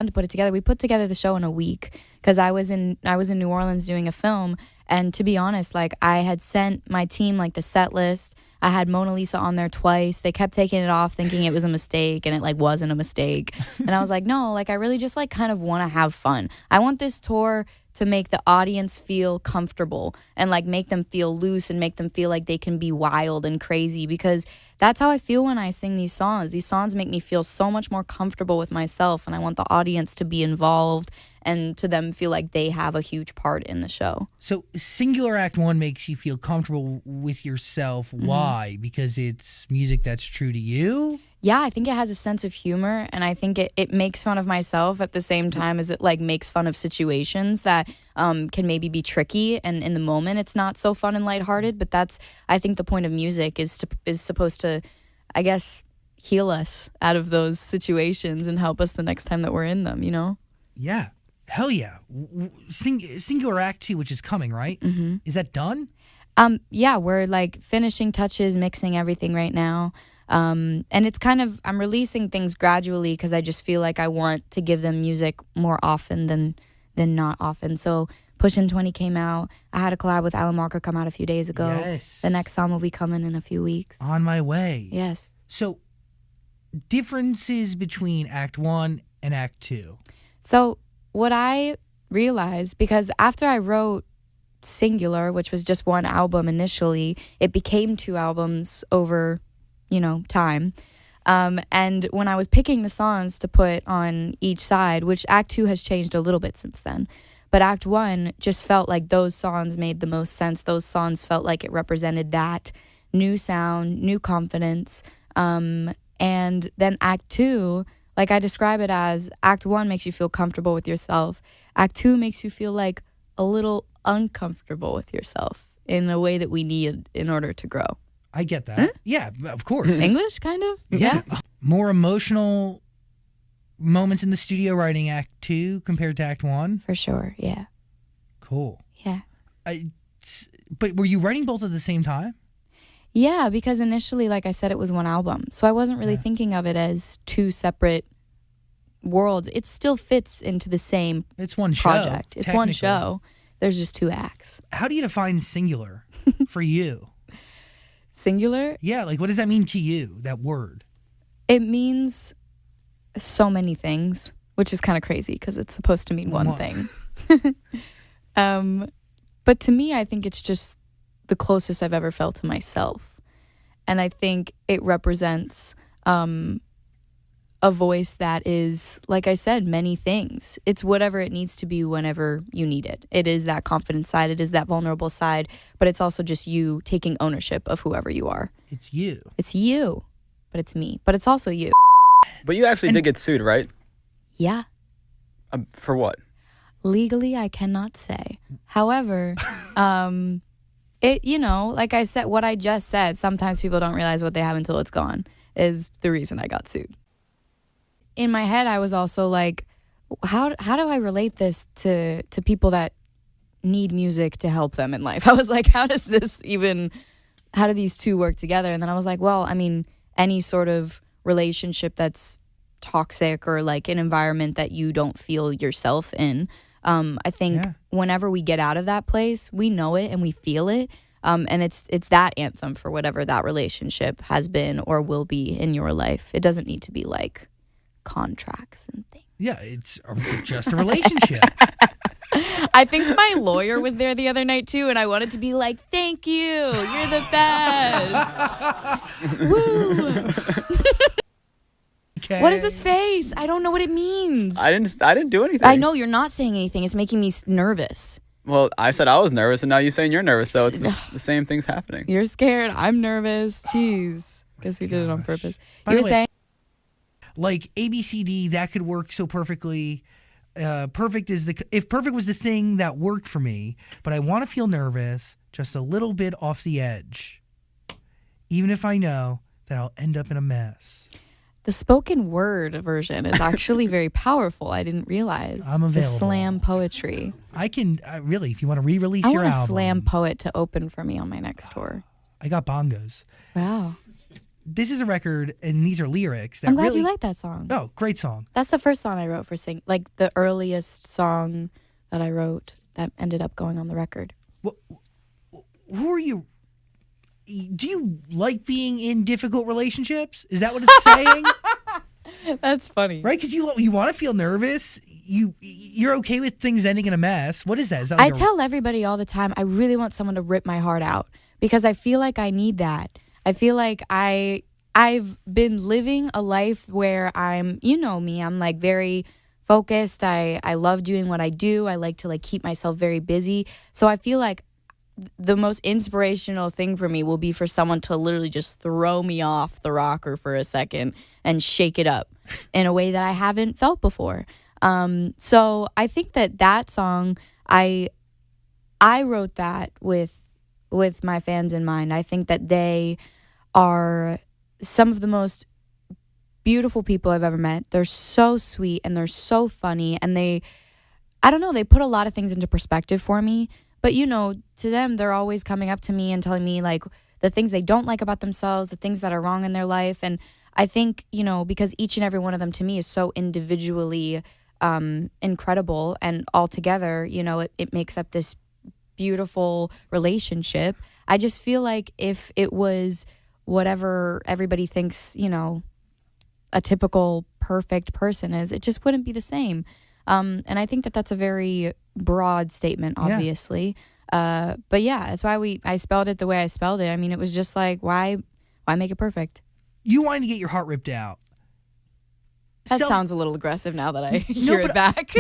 fun to put it together. We put together the show in a week because I was in New Orleans doing a film, and to be honest, like I had sent my team like the set list. I had Mona Lisa on there twice. They kept taking it off thinking it was a mistake, and it like wasn't a mistake. And I was like, no, like I really just like kind of want to have fun. I want this tour to make the audience feel comfortable and like make them feel loose and make them feel like they can be wild and crazy, because that's how I feel when I sing these songs. These songs make me feel so much more comfortable with myself, and I want the audience to be involved and to them feel like they have a huge part in the show. So Singular Act 1 makes you feel comfortable with yourself. Why? Because it's music that's true to you? Yeah, I think it has a sense of humor, and I think it makes fun of myself at the same time as it like makes fun of situations that can maybe be tricky, and in the moment it's not so fun and lighthearted, but that's, I think the point of music is supposed to, I guess, heal us out of those situations and help us the next time that we're in them, you know? Yeah. Hell yeah. Singular Act 2, which is coming, right? Mm-hmm. Is that done? Yeah, we're like finishing touches, mixing everything right now. And it's kind of, I'm releasing things gradually because I just feel like I want to give them music more often than not often. So Pushin' 20 came out. I had a collab with Alan Walker come out a few days ago. Yes. The next song will be coming in a few weeks. On my way. Yes. So differences between Act 1 and Act 2. So what I realized, because after I wrote Singular, which was just one album initially, it became 2 albums over, time. And when I was picking the songs to put on each side, which Act 2 has changed a little bit since then, but Act 1 just felt like those songs made the most sense. Those songs felt like it represented that new sound, new confidence. And then Act 2, like I describe it as, Act 1 makes you feel comfortable with yourself. Act 2 makes you feel like a little uncomfortable with yourself in a way that we need in order to grow. I get that. Huh? Yeah, of course. English, kind of? Yeah. More emotional moments in the studio writing Act 2 compared to Act 1? For sure, yeah. Cool. Yeah. But were you writing both at the same time? Yeah, because initially, like I said, it was one album. So I wasn't really thinking of it as 2 separate worlds. It still fits into the same It's one project. show. It's one show. There's just 2 acts. How do you define singular for you? Singular? Yeah, like what does that mean to you, that word? It means so many things, which is kind of crazy because it's supposed to mean one thing. But to me, I think it's just the closest I've ever felt to myself. And I think it represents a voice that is, like I said, many things. It's whatever it needs to be whenever you need it. It is that confident side. It is that vulnerable side. But it's also just you taking ownership of whoever you are. It's you. It's you. But it's me. But it's also you. But you actually did get sued, right? Yeah. For what? Legally, I cannot say. However, like I said, what I just said, sometimes people don't realize what they have until it's gone, is the reason I got sued. In my head, I was also like, how do I relate this to people that need music to help them in life? I was like, how do these 2 work together? And then I was like, well, I mean, any sort of relationship that's toxic or like an environment that you don't feel yourself in, I think whenever we get out of that place, we know it and we feel it. And it's that anthem for whatever that relationship has been or will be in your life. It doesn't need to be like contracts and things. Yeah, it's just a relationship. I think my lawyer was there the other night too, and I wanted to be like, thank you, you're the best. Woo. Okay. What is this face? I don't know what it means. I didn't do anything. I know you're not saying anything. It's making me nervous. Well, I said I was nervous, and now you're saying you're nervous, so it's the same thing's happening. You're scared. I'm nervous. Jeez. Guess we did it on purpose. By You the were way, saying? like ABCD, that could work so perfectly. If perfect was the thing that worked for me, but I want to feel nervous, just a little bit off the edge, even if I know that I'll end up in a mess. The spoken word version is actually very powerful. I didn't realize. I'm available. The slam poetry. I can really, if you want to re-release your album. I want a slam poet to open for me on my next tour. I got bongos. Wow. this is a record, and these are lyrics that I'm glad really, you like that song. Oh, great song. That's the first song I wrote for sing. Like the earliest song that I wrote that ended up going on the record. Well, who are you? Do you like being in difficult relationships? Is that what it's saying? That's funny. Right? Because you want to feel nervous. You're okay with things ending in a mess. What is that? Is that like I tell everybody all the time, I really want someone to rip my heart out because I feel like I need that. I feel like I've been living a life where I'm, you know me, I'm like very focused. I love doing what I do. I like to like keep myself very busy. So I feel like the most inspirational thing for me will be for someone to literally just throw me off the rocker for a second and shake it up in a way that I haven't felt before. So I think that song, I wrote that with my fans in mind. I think that they are some of the most beautiful people I've ever met. They're so sweet and they're so funny, and I don't know, they put a lot of things into perspective for me. But, you know, to them, they're always coming up to me and telling me, like, the things they don't like about themselves, the things that are wrong in their life. And I think, you know, because each and every one of them to me is so individually incredible, and altogether, you know, it makes up this beautiful relationship. I just feel like if it was whatever everybody thinks, you know, a typical perfect person is, it just wouldn't be the same. And I think that that's a very broad statement, obviously. Yeah. But yeah, that's why I spelled it the way I spelled it. I mean, it was just like, why make it perfect? You wanted to get your heart ripped out. That sounds a little aggressive now that I hear it back.